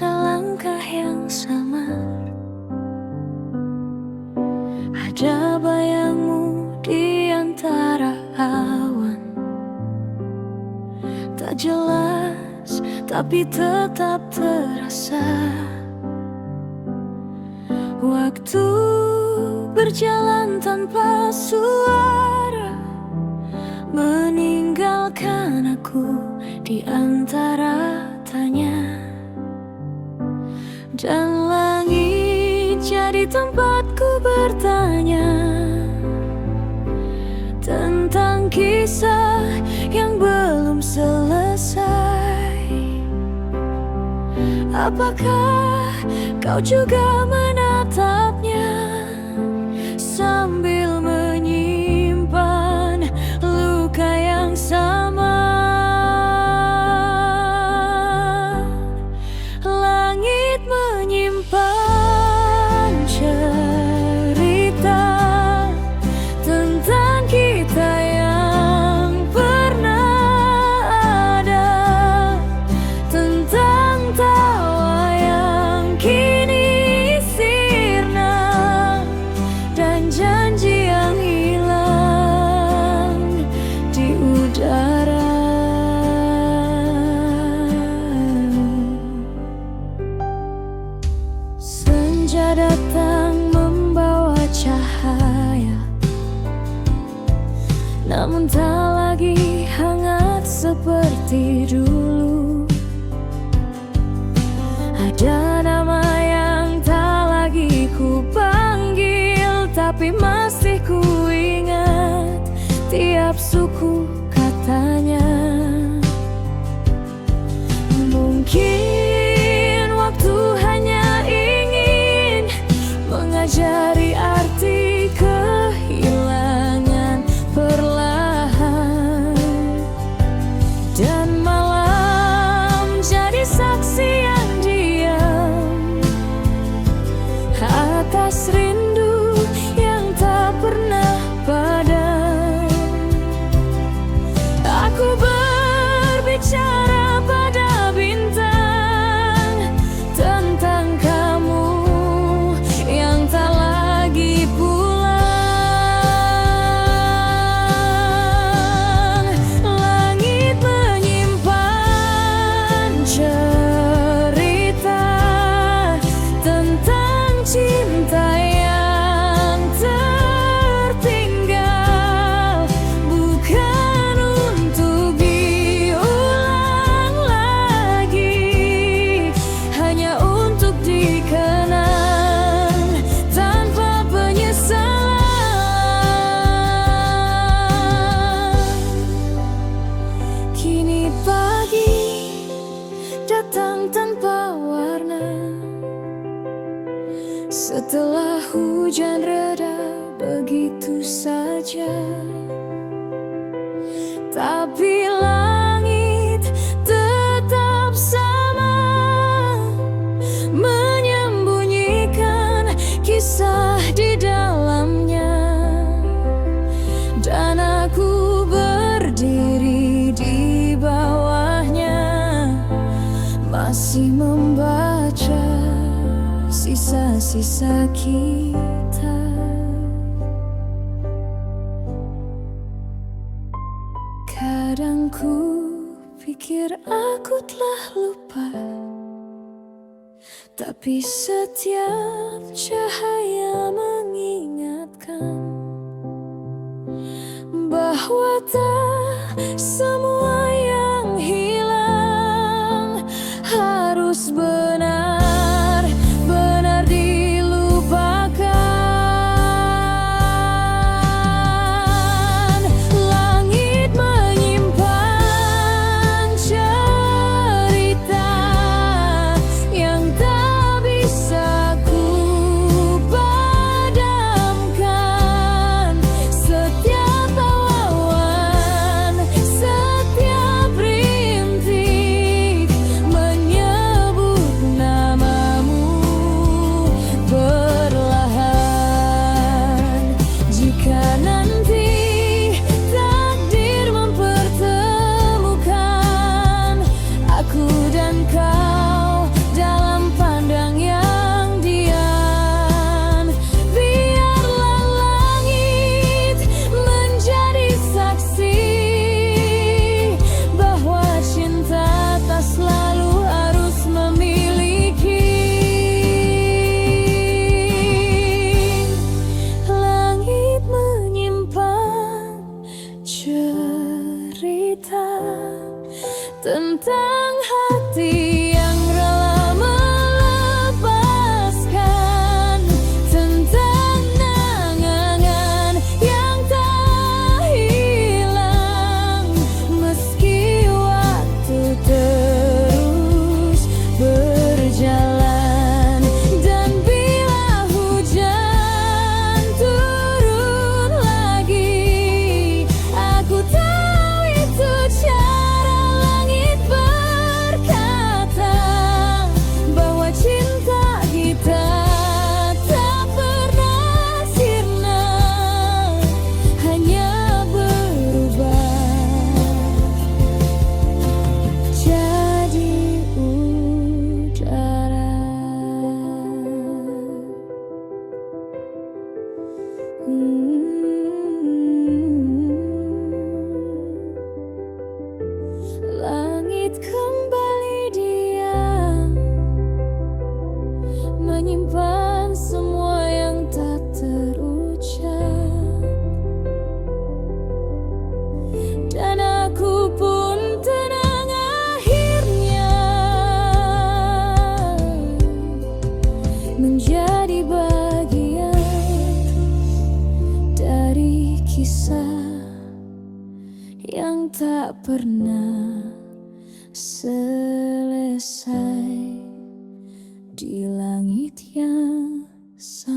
selangkah yang sama. Ada bayangmu di antara awan, tak jelas tapi tetap terasa. Waktu berjalan tanpa suara, meninggalkan aku di antara tanya. Dan langit jadi tempatku bertanya tentang kisah yang belum selesai. Apakah kau juga menatapnya sambil menyimpan luka yang sama? Langit menyimpan cerita tentang kita yang pernah ada, tentang tawa yang kini sirna, dan janji yang hilang di udara. Senja datang membawa cahaya, namun tak lagi hangat seperti dulu. Ada nama yang tak lagi ku panggil, tapi masih ku ingat tiap suku katanya. Mungkin waktu hanya ingin mengajari arti kehilangan perlahan, dan malam jadi saksi yang diam atas rindu yang tak pernah padam. Aku berbicara pada bintang tentang kamu yang tak lagi pulang. Langit menyimpan cerita tentang cinta yang tertinggal, bukan untuk diulang lagi, hanya untuk dikenang tanpa penyesalan. Kini pagi datang tanpa warna, setelah hujan reda begitu saja. Tapi langit tetap sama, menyembunyikan kisah di dalamnya. Dan aku berdiri di bawahnya, masih membaca sisa-sisa kita. Kadang ku pikir aku telah lupa, tapi setiap cahaya mengingatkan bahwa tak semua yang hilang harus benar-benar dilupakan. Langit menyimpan cerita yang tak bisa ku baca. Langit kembali diam, menyimpan semua yang tak terucap, dan aku pun tenang akhirnya menjadi bagian dari kisah yang tak pernah selesai di langit yang sama.